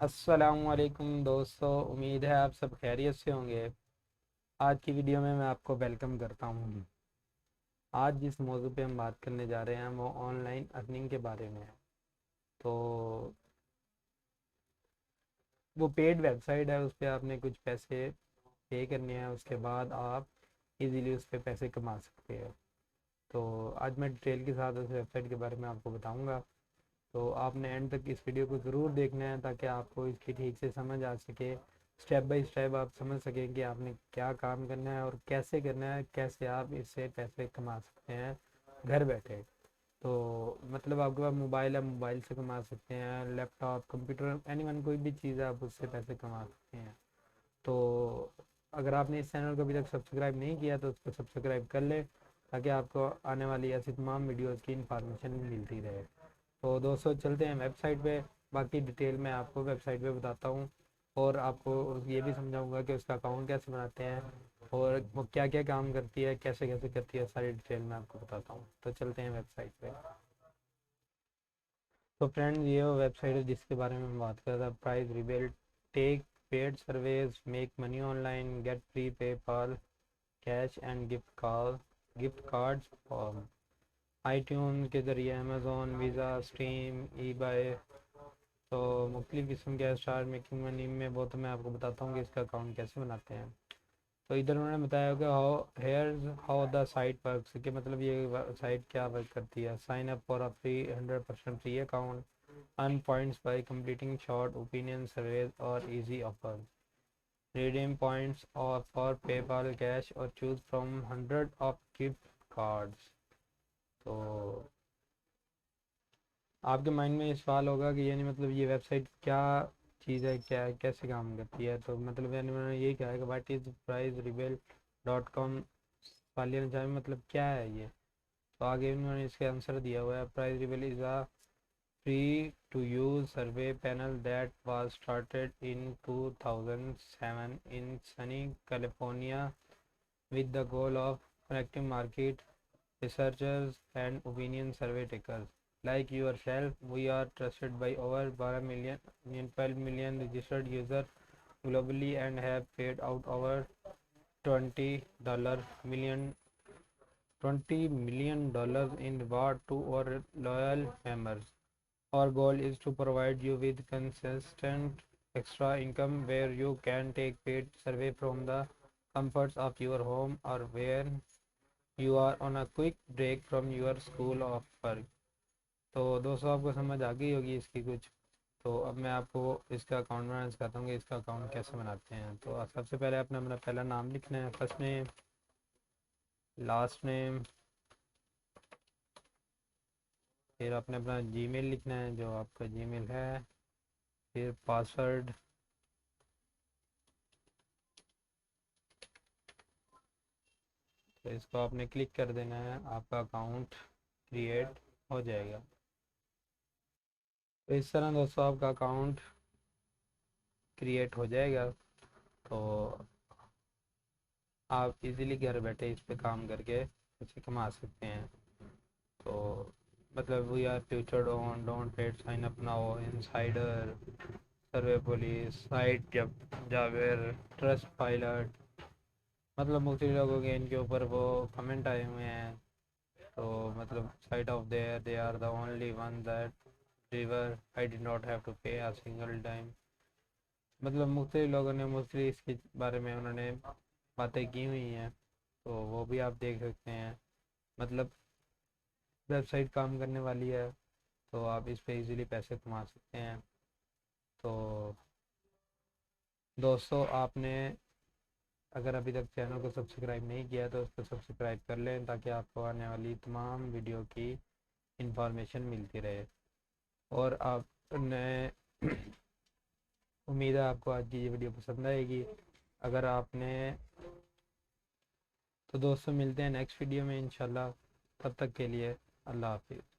अस्सलामुअलैकुम दोस्तों, उम्मीद है आप सब खैरियत से होंगे। आज की वीडियो में मैं आपको वेलकम करता हूँ। आज जिस मौजू पे हम बात करने जा रहे हैं वो ऑनलाइन अर्निंग के बारे में है। तो वो पेड वेबसाइट है, उस पर आपने कुछ पैसे पे करने हैं, उसके बाद आप इजीली उस पर पैसे कमा सकते हैं। तो आज मैं डिटेल के साथ उस वेबसाइट के बारे में आपको बताऊँगा। तो आपने एंड तक इस वीडियो को ज़रूर देखना है ताकि आपको इसकी ठीक से समझ आ सके। स्टेप बाय स्टेप आप समझ सकें कि आपने क्या काम करना है और कैसे करना है, कैसे आप इससे पैसे कमा सकते हैं घर बैठे। तो मतलब आपके पास मोबाइल है, मोबाइल से कमा सकते हैं, लैपटॉप, कंप्यूटर, एनीवन, कोई भी चीज़ है, आप उससे पैसे कमा सकते हैं। तो अगर आपने इस चैनल को अभी तक सब्सक्राइब नहीं किया तो उसको सब्सक्राइब कर ले ताकि आपको आने वाली ऐसी तमाम वीडियोज़ की इंफॉर्मेशन मिलती रहे। तो दोस्तों चलते हैं वेबसाइट पे। बाकी डिटेल मैं आपको वेबसाइट पे बताता हूँ और आपको ये भी समझाऊंगा कि उसका अकाउंट कैसे बनाते हैं और वो क्या क्या काम करती है, कैसे कैसे करती है, सारी डिटेल मैं आपको बताता हूँ। तो चलते हैं वेबसाइट पे। तो फ्रेंड्स, ये वो वेबसाइट है जिसके बारे में मैं बात कर रहा था, Prize Rebel. Take paid surveys, make money online, get free PayPal, cash and gift cards for iTune के ज़रिए, Amazon, Visa, Steam, eBay. तो मुख्तलिफ़ किस्म के स्टार मेकिंग मनी में वो तो मैं आपको बताता हूँ कि इसका अकाउंट कैसे बनाते हैं। तो इधर उन्होंने बताया कि हाउ द साइट वर्क्स, कि मतलब ये साइट क्या वर्क करती है। Sign up for a free 100% free account, earn points by completing short opinion surveys और इजी ऑफर, रिडीम पॉइंट्स और फॉर पेपाल कैश और choose from 100 of gift cards. तो आपके माइंड में ये सवाल होगा कि यानी मतलब ये वेबसाइट क्या चीज़ है, क्या है, कैसे काम करती है। तो मतलब यानी मैंने यही कहा है कि what is prize rebel dot com, वालियन जाए मतलब क्या है ये। तो आगे उन्होंने इसका आंसर दिया हुआ है, Prize Rebel is a free to use survey panel that was started in 2007 in Sunny California with the goal of connecting market researchers and opinion survey takers like yourself. We are trusted by over 12 million registered users globally and have paid out over $20 million $20 million in reward to our loyal members. Our goal is to provide you with consistent extra income where you can take paid survey from the comforts of your home or where you are on a quick break from your school of work. तो दोस्तों आपको समझ आ गई होगी इसकी कुछ। तो अब मैं आपको इसका अकाउंट बनाना सिखाता हूँ कि इसका अकाउंट कैसे बनाते हैं। तो सबसे पहले आपने अपना पहला नाम लिखना है, फर्स्ट नेम, लास्ट नेम। फिर आपने अपना जीमेल लिखना है जो आपका जीमेल है। फिर पासवर्ड। तो इसको आपने क्लिक कर देना है, आपका अकाउंट क्रिएट हो जाएगा। तो इस तरह दोस्तों आपका अकाउंट क्रिएट हो जाएगा। तो आप इजीली घर बैठे इस पे काम करके पैसे कमा सकते हैं। तो मतलब we are featured on don't let sign up now insider, survey police, site जब जावेर, ट्रस्ट पायलट, मतलब मुख्तलिफ लोगों के इनके ऊपर वो कमेंट आए हुए हैं। तो मतलब site of there they are the only one that river I did not have to pay a single time. मतलब मुख्तलिफ लोगों ने मुख्तलिफ इसके बारे में उन्होंने बातें की हुई हैं, तो वो भी आप देख सकते हैं। मतलब वेबसाइट काम करने वाली है, तो आप इस पे इजीली पैसे कमा सकते हैं। तो दोस्तों आपने अगर अभी तक चैनल को सब्सक्राइब नहीं किया तो उसको सब्सक्राइब कर लें ताकि आपको आने वाली तमाम वीडियो की इंफॉर्मेशन मिलती रहे। और आपने उम्मीद है आपको आज की ये वीडियो पसंद आएगी। अगर आपने तो दोस्तों मिलते हैं नेक्स्ट वीडियो में इंशाल्लाह। तब तक के लिए अल्लाह हाफिज़।